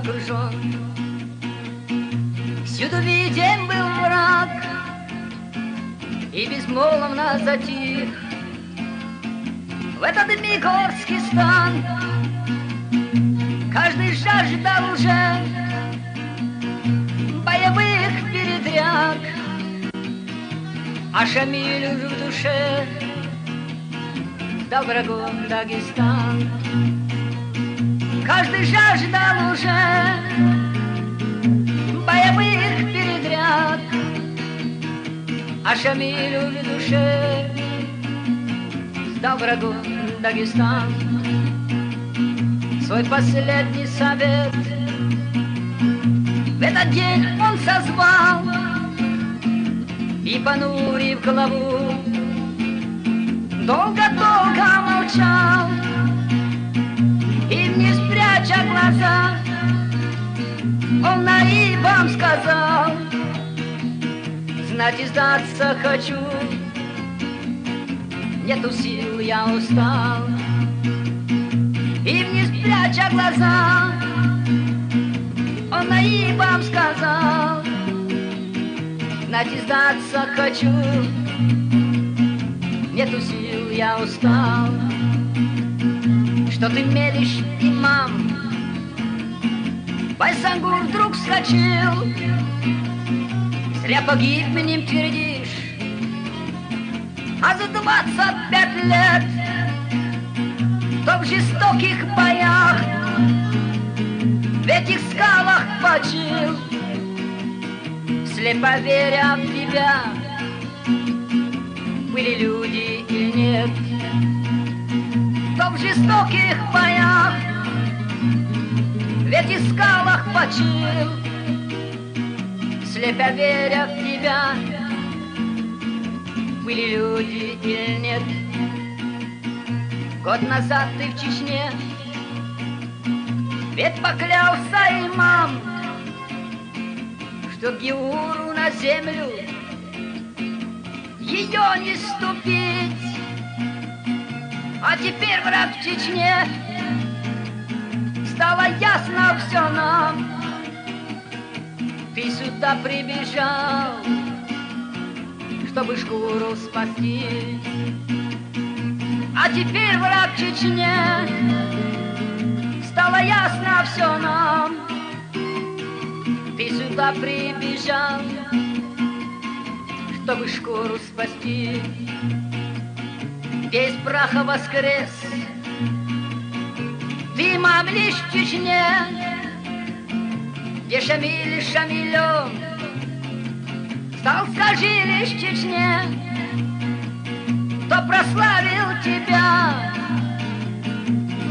окружен. Всюду виден был враг, и безмолвно затих. В этот миг горский стан каждый жаждал уже боевых передряг, а Шамиль уже в душе дал врагом Дагестан. Каждый жаждал уже боевых передряг, а Шамиль уже в душе дал врагу Дагестан. Свой последний совет в этот день он созвал и, понурив голову, долго-долго молчал. И, не спряча глаза, он наивам сказал: знать и сдаться хочу, нету сил, я устал. И, не спряча глаза, он наивам сказал: знать и сдаться хочу, нету сил, я устал. Что ты мелешь, имам? Байсангур вдруг вскочил: зря погибнем твердишь, а за 25 лет кто в жестоких боях в этих скалах почил, слепо веря в тебя, были люди или нет. Кто в жестоких боях в этих скалах почил, слепо веря в тебя, были люди или нет. Год назад ты в Чечне ведь поклялся, имам, что Геуру на землю ее не ступить. А теперь, враг в Чечне, стало ясно все нам. Ты сюда прибежал, чтобы шкуру спасти. А теперь, враг в Чечне, стало ясно все нам. Ты сюда прибежал, чтобы шкуру спасти. Весь праха воскрес, ты, имам, лишь в Чечне, где Шамиль Шамилем стал, скажи, лишь в Чечне, кто прославил тебя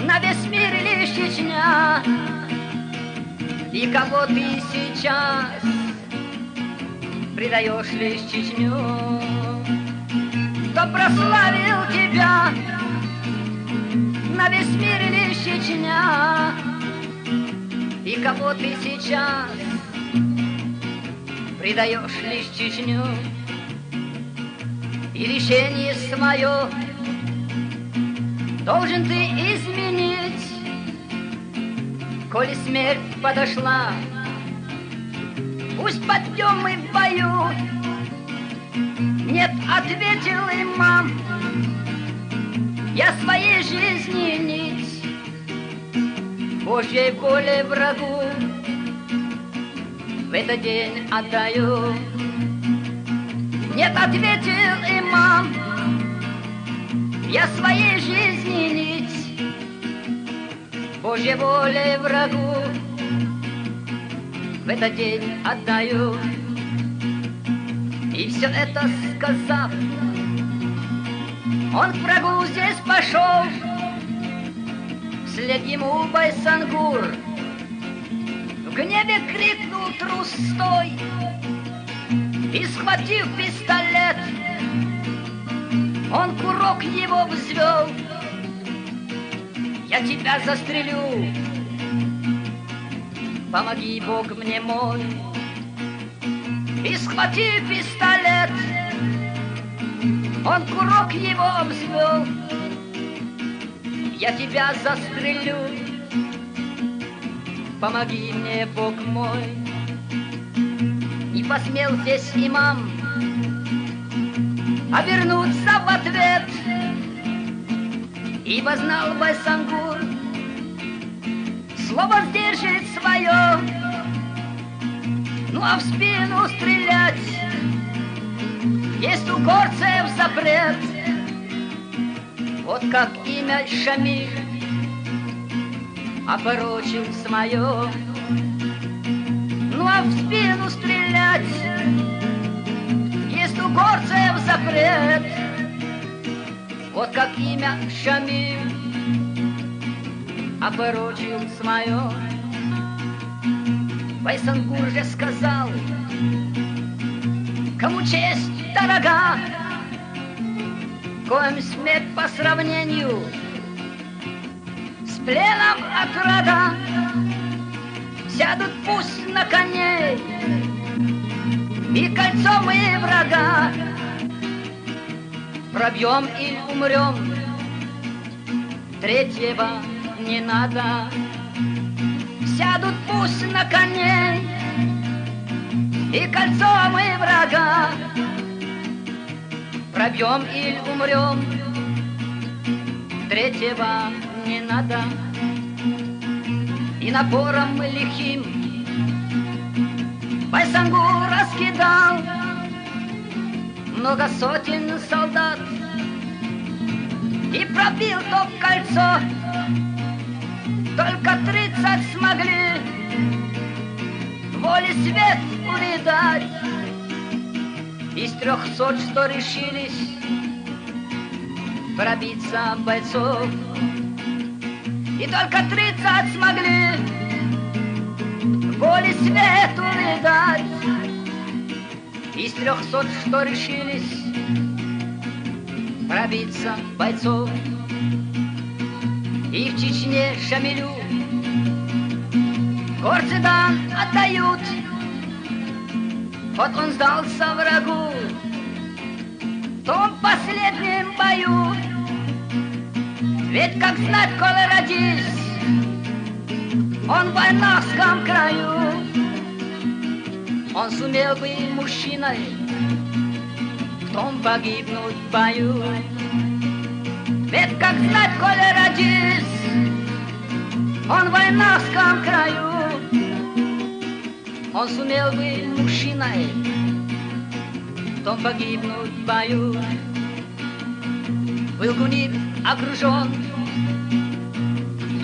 на весь мир, лишь Чечня. И кого ты сейчас предаешь, лишь Чечню. Кто прославил тебя на весь мир, лишь Чечня. И кого ты сейчас предаешь, лишь Чечню. И решение свое должен ты изменить, коли смерть подошла. Пусть пойдем мы в бою. Нет, ответил имам, я своей жизни нить Божьей воле врагу в этот день отдаю. Нет, ответил имам, я своей жизни нить Божьей воле врагу в этот день отдаю. И все это сказав, он к врагу здесь пошел. Вслед ему Байсангур в гневе крикнул: трус, стой! И, схватив пистолет, он курок его взвел. Я тебя застрелю, помоги, Бог мне мой. И, схватив пистолет, он курок его взвел. Я тебя застрелю, помоги мне, Бог мой. Не посмел здесь имам обернуться в ответ, ибо знал Байсангур, слово сдержит свое. Ну а в спину стрелять есть у горцев запрет. Вот как имя Шамиль опорочил свое. Ну а в спину стрелять есть у горцев запрет. Вот как имя Шамиль опорочил свое. Байсангур же сказал, кому честь дорога, коим смерть по сравнению с пленом отрада. Сядут пусть на коней и кольцом мы врага. Пробьем или умрем, третьего не надо. Сядут пусть на коней и кольцом мы врага. Пробьем или умрем, третьего не надо. И напором лихим Байсангур раскидал много сотен солдат и пробил то кольцо. Только 30 смогли воли свет увидать из 300, что решились пробиться бойцов. И только 30 смогли воли свет увидать из 300, что решились пробиться бойцов. И в Чечне Шамилю горцы дан отдают. Вот он сдался врагу в том последнем бою. Ведь как знать, коли родись он в войнахском краю, он сумел бы мужчиной в том погибнуть бою. Ведь как знать, коли родись он в войнахском краю, он сумел бы мужчиной в том погибнуть бою. Был Гунир окружен,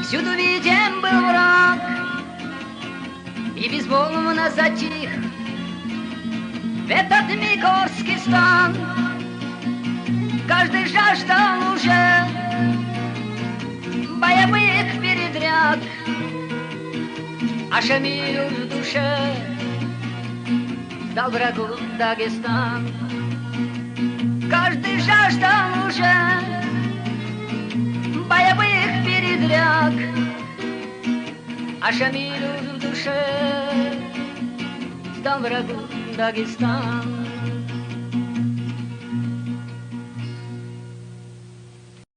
всюду виден был враг, и безмолвно затих в этот миг горский стан. Каждый жаждал уже боевых передряг, а Шамилю в душе дал врагу Дагестан. Каждый жаждал уже боевых передряг, а Шамилю в душе дал врагу Дагестан.